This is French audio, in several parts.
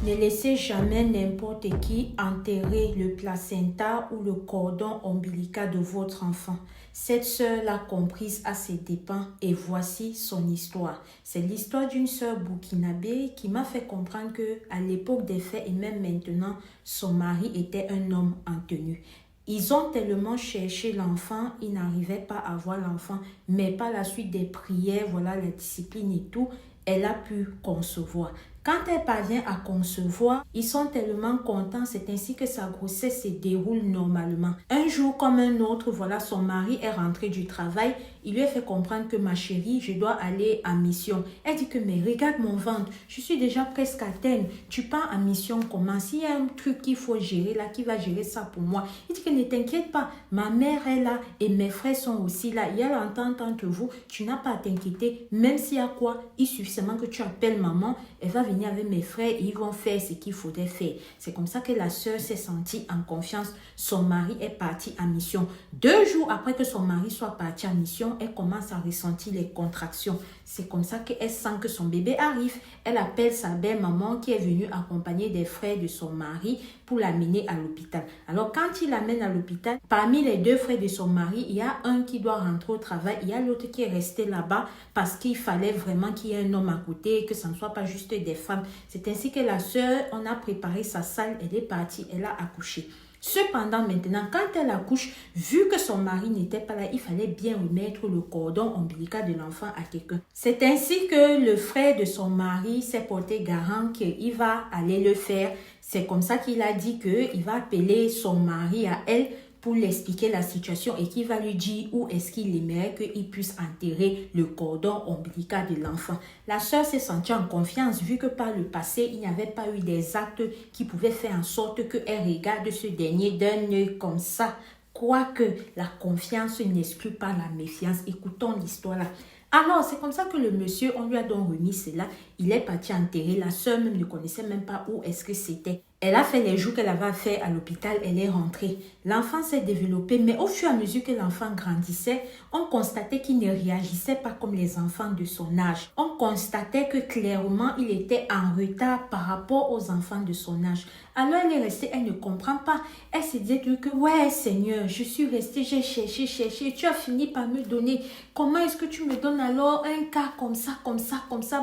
Ne laissez jamais n'importe qui enterrer le placenta ou le cordon ombilical de votre enfant. Cette sœur l'a comprise à ses dépens et voici son histoire. C'est l'histoire d'une sœur burkinabé qui m'a fait comprendre qu'à l'époque des faits et même maintenant, son mari était un homme en tenue. Ils ont tellement cherché l'enfant, ils n'arrivaient pas à voir l'enfant, mais par la suite des prières, voilà la discipline et tout, elle a pu concevoir. Quand elle parvient à concevoir, ils sont tellement contents, c'est ainsi que sa grossesse se déroule normalement. Un jour comme un autre, voilà, son mari est rentré du travail, il lui a fait comprendre que ma chérie, je dois aller en mission. Elle dit que mais regarde mon ventre, je suis déjà presque à terme, tu pars en mission comment? S'il y a un truc qu'il faut gérer là, qui va gérer ça pour moi? Il dit que ne t'inquiète pas, ma mère est là et mes frères sont aussi là, il y a l'entente entre vous, tu n'as pas à t'inquiéter, même s'il y a quoi, il suffit seulement que tu appelles maman, elle va venir avec mes frères et ils vont faire ce qu'il faudrait faire. C'est comme ça que la sœur s'est sentie en confiance. Son mari est parti en mission. 2 jours après que son mari soit parti en mission, elle commence à ressentir les contractions. C'est comme ça qu'elle sent que son bébé arrive. Elle appelle sa belle-maman qui est venue accompagner des frères de son mari pour l'amener à l'hôpital. Alors quand il l'amène à l'hôpital, parmi les 2 frères de son mari, il y a un qui doit rentrer au travail, il y a l'autre qui est resté là-bas parce qu'il fallait vraiment qu'il y ait un homme à côté, que ce ne soit pas juste des femmes. C'est ainsi que la sœur, on a préparé sa salle, elle est partie, elle a accouché. Cependant, maintenant, quand elle accouche, vu que son mari n'était pas là, il fallait bien remettre le cordon ombilical de l'enfant à quelqu'un. C'est ainsi que le frère de son mari s'est porté garant qu'il va aller le faire. C'est comme ça qu'il a dit qu'il va appeler son mari à elle pour lui expliquer la situation et qu'il va lui dire où est-ce qu'il aimerait qu'il puisse enterrer le cordon ombilical de l'enfant. La sœur s'est sentie en confiance vu que par le passé, il n'y avait pas eu des actes qui pouvaient faire en sorte qu'elle regarde ce dernier d'un œil comme ça. Quoique la confiance n'exclut pas la méfiance. Écoutons l'histoire là. Alors, c'est comme ça que le monsieur, on lui a donc remis cela. Il est parti enterrer. La sœur même ne connaissait même pas où est-ce que c'était. Elle a fait les jours qu'elle avait fait à l'hôpital, elle est rentrée. L'enfant s'est développé, mais au fur et à mesure que l'enfant grandissait, on constatait qu'il ne réagissait pas comme les enfants de son âge. On constatait que clairement, il était en retard par rapport aux enfants de son âge. Alors elle est restée, elle ne comprend pas. Elle se dit que, ouais Seigneur, je suis restée, j'ai cherché, tu as fini par me donner. Comment est-ce que tu me donnes alors un cas comme ça?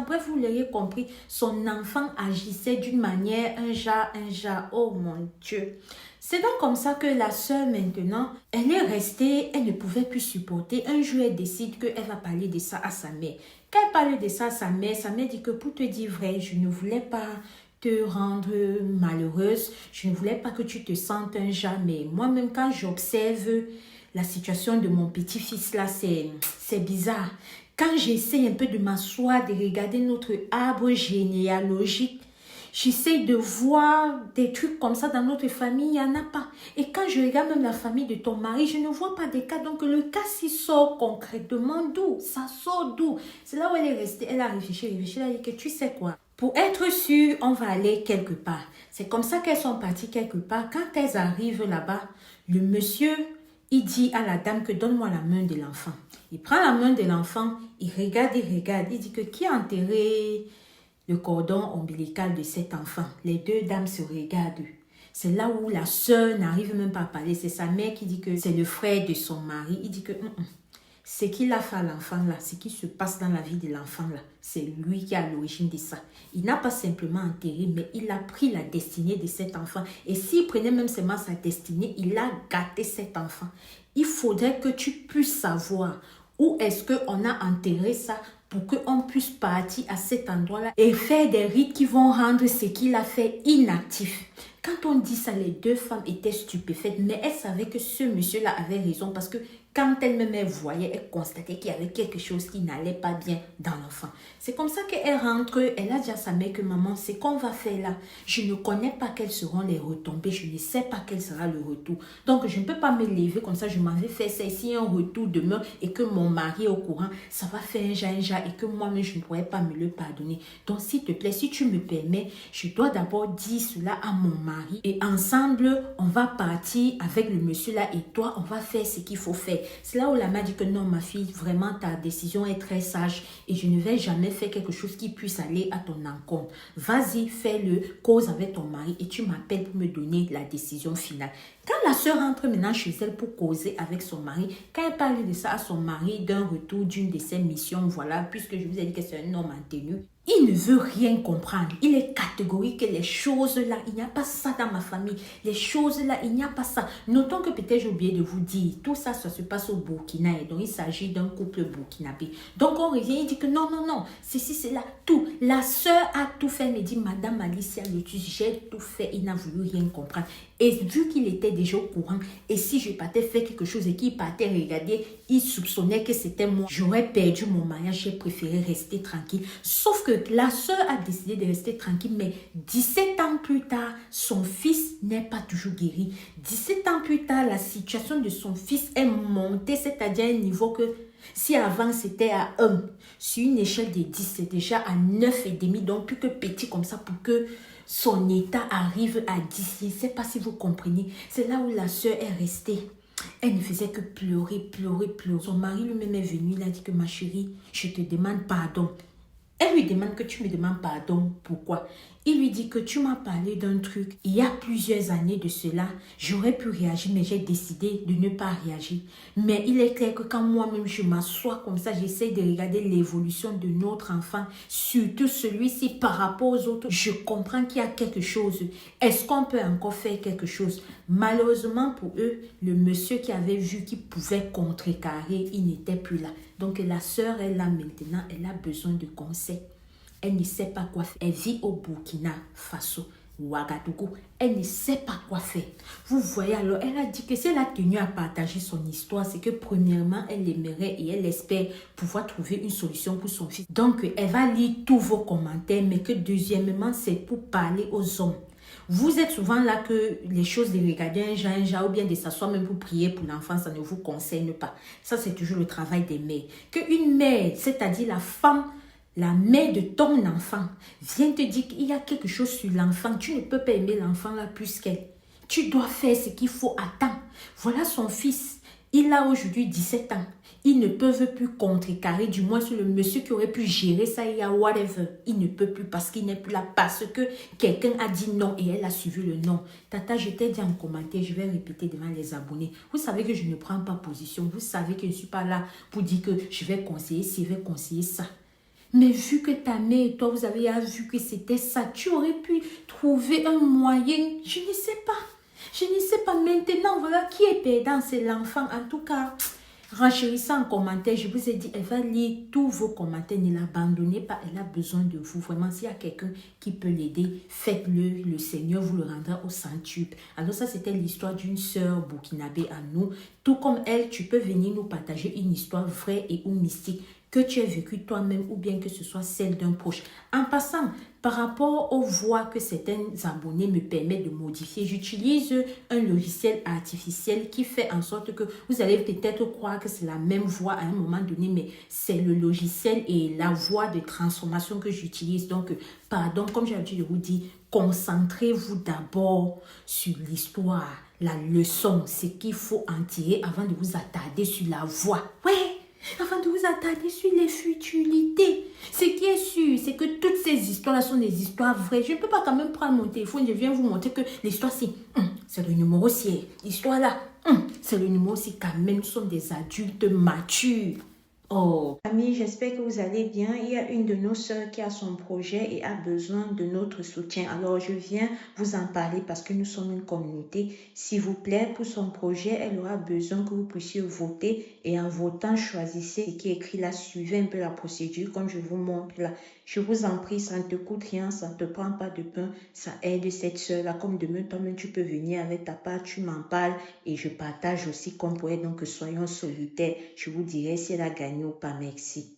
Bref, vous l'avez compris, son enfant agissait d'une manière, un genre, oh mon Dieu. C'est donc comme ça que la sœur maintenant, elle est restée, elle ne pouvait plus supporter. Un jour, elle décide qu'elle va parler de ça à sa mère. Quand elle parle de ça à sa mère dit que pour te dire vrai, je ne voulais pas te rendre malheureuse. Je ne voulais pas que tu te sentes un jamais. Moi-même, quand j'observe la situation de mon petit-fils là, c'est bizarre. Quand j'essaie un peu de m'asseoir, de regarder notre arbre généalogique, j'essaie de voir des trucs comme ça dans notre famille, il n'y en a pas. Et quand je regarde même la famille de ton mari, je ne vois pas des cas. Donc le cas s'y sort concrètement d'où? Ça sort d'où? C'est là où elle est restée, elle a réfléchi, elle a dit que tu sais quoi? Pour être sûre, on va aller quelque part. C'est comme ça qu'elles sont parties quelque part. Quand elles arrivent là-bas, le monsieur, il dit à la dame que donne-moi la main de l'enfant. Il prend la main de l'enfant, il regarde, il dit que qui a enterré le cordon ombilical de cet enfant? Les 2 dames se regardent. C'est là où la sœur n'arrive même pas à parler. C'est sa mère qui dit que c'est le frère de son mari. Il dit que ce qu'il a fait à l'enfant là, ce qui se passe dans la vie de l'enfant là, c'est lui qui est à l'origine de ça. Il n'a pas simplement enterré, mais il a pris la destinée de cet enfant. Et s'il prenait même seulement sa destinée, il a gâté cet enfant. Il faudrait que tu puisses savoir où est-ce qu'on a enterré ça pour qu'on puisse partir à cet endroit-là et faire des rites qui vont rendre ce qu'il a fait inactif. Quand on dit ça, les 2 femmes étaient stupéfaites, mais elles savaient que ce monsieur-là avait raison parce que quand elle-même voyait, elle constatait qu'il y avait quelque chose qui n'allait pas bien dans l'enfant. C'est comme ça qu'elle rentre, elle a dit à sa mère que maman, c'est qu'on va faire là. Je ne connais pas quelles seront les retombées, je ne sais pas quel sera le retour. Donc je ne peux pas me lever comme ça, je m'en vais faire ça. Ici, un retour demain et que mon mari est au courant, ça va faire un genre et que moi-même, je ne pourrais pas me le pardonner. Donc s'il te plaît, si tu me permets, je dois d'abord dire cela à mon mari et ensemble, on va partir avec le monsieur là et toi, on va faire ce qu'il faut faire. fait. C'est là où la mère dit que non, ma fille, vraiment, ta décision est très sage et je ne vais jamais faire quelque chose qui puisse aller à ton encontre. Vas-y, fais-le, cause avec ton mari et tu m'appelles pour me donner la décision finale. Quand la sœur rentre maintenant chez elle pour causer avec son mari, quand elle parle de ça à son mari, d'un retour d'une de ses missions, voilà, puisque je vous ai dit que c'est un homme en tenue, il ne veut rien comprendre. Il est catégorique que les choses là, il n'y a pas ça dans ma famille. Les choses là, il n'y a pas ça. Notons que peut-être j'ai oublié de vous dire, tout ça, ça se passe au Burkina. Et donc, il s'agit d'un couple burkinabé. Donc, on revient, il dit que non, non, non, ceci, c'est là, tout. La sœur a tout fait, me dit, Madame Alicia Lotus, j'ai tout fait. Il n'a voulu rien comprendre. Et vu qu'il était déjà au courant, et si je partais faire quelque chose et qu'il partait regarder, il soupçonnait que c'était moi. J'aurais perdu mon mariage, j'ai préféré rester tranquille. Sauf que la sœur a décidé de rester tranquille, mais 17 ans plus tard, son fils n'est pas toujours guéri. 17 ans plus tard, la situation de son fils est montée, c'est-à-dire à un niveau que si avant c'était à 1, sur une échelle de 10, c'est déjà à 9,5, donc plus que petit comme ça pour que son état arrive à 10. Je ne sais pas si vous comprenez. C'est là où la sœur est restée. Elle ne faisait que pleurer, pleurer, pleurer. Son mari lui-même est venu, il a dit que ma chérie, je te demande pardon. Elle lui demande que tu me demandes pardon. Pourquoi? Il lui dit que tu m'as parlé d'un truc. Il y a plusieurs années de cela, j'aurais pu réagir, mais j'ai décidé de ne pas réagir. Mais il est clair que quand moi-même je m'assois comme ça, j'essaie de regarder l'évolution de notre enfant, surtout celui-ci par rapport aux autres, je comprends qu'il y a quelque chose. Est-ce qu'on peut encore faire quelque chose? Malheureusement pour eux, le monsieur qui avait vu qu'il pouvait contrecarrer, il n'était plus là. Donc la sœur est là maintenant, elle a besoin de conseils. Elle ne sait pas quoi faire. Elle vit au Burkina Faso, Ouagadougou. Elle ne sait pas quoi faire. Vous voyez, alors elle a dit que si elle a tenu à partager son histoire, c'est que premièrement, elle aimerait et elle espère pouvoir trouver une solution pour son fils. Donc, elle va lire tous vos commentaires, mais que deuxièmement, c'est pour parler aux hommes. Vous êtes souvent là que les choses de regarder un genre ou bien de s'asseoir même pour prier pour l'enfant, ça ne vous concerne pas. Ça, c'est toujours le travail des mères. Qu'une mère, c'est-à-dire la femme, la mère de ton enfant, vient te dire qu'il y a quelque chose sur l'enfant. Tu ne peux pas aimer l'enfant là plus qu'elle. Tu dois faire ce qu'il faut à temps. Voilà son fils. Il a aujourd'hui 17 ans. Ils ne peuvent plus contrecarrer, du moins sur le monsieur qui aurait pu gérer ça, il y a whatever. Il ne peut plus parce qu'il n'est plus là, parce que quelqu'un a dit non et elle a suivi le non. Tata, je t'ai dit en commentaire, je vais répéter devant les abonnés. Vous savez que je ne prends pas position. Vous savez que je ne suis pas là pour dire que je vais conseiller ci, je vais conseiller ça. Mais vu que ta mère et toi, vous avez vu que c'était ça, tu aurais pu trouver un moyen. Je ne sais pas. Je ne sais pas. Maintenant, voilà qui est perdant, c'est l'enfant. En tout cas, renchérissez en commentaire. Je vous ai dit, elle va lire tous vos commentaires. Ne l'abandonnez pas. Elle a besoin de vous. Vraiment, s'il y a quelqu'un qui peut l'aider, faites-le. Le Seigneur vous le rendra au centuple. Alors ça, c'était l'histoire d'une sœur burkinabé à nous. Tout comme elle, tu peux venir nous partager une histoire vraie et ou mystique que tu as vécu toi-même ou bien que ce soit celle d'un proche. En passant, par rapport aux voix que certains abonnés me permettent de modifier, j'utilise un logiciel artificiel qui fait en sorte que vous allez peut-être croire que c'est la même voix à un moment donné, mais c'est le logiciel et la voix de transformation que j'utilise. Donc, pardon, comme j'ai l'habitude de vous dire, concentrez-vous d'abord sur l'histoire, la leçon, ce qu'il faut en tirer avant de vous attarder sur la voix. Ouais! Avant de vous attarder sur les futilités. Ce qui est sûr, c'est que toutes ces histoires-là sont des histoires vraies. Je ne peux pas quand même prendre mon téléphone, je viens vous montrer que l'histoire, c'est le numéro ci. L'histoire là, c'est le numéro ci. Quand même, ce sont des adultes matures. Oh, amis, j'espère que vous allez bien. Il y a une de nos sœurs qui a son projet et a besoin de notre soutien. Alors, je viens vous en parler parce que nous sommes une communauté. S'il vous plaît, pour son projet, elle aura besoin que vous puissiez voter et en votant, choisissez ce qui est écrit là. Suivez un peu la procédure comme je vous montre là. Je vous en prie, ça ne te coûte rien, ça ne te prend pas de pain, ça aide cette sœur-là. Comme demain, toi-même, tu peux venir avec ta part, tu m'en parles et je partage aussi comme pour elle. Donc, soyons solitaires. Je vous dirai si elle a gagné ou pas. Merci.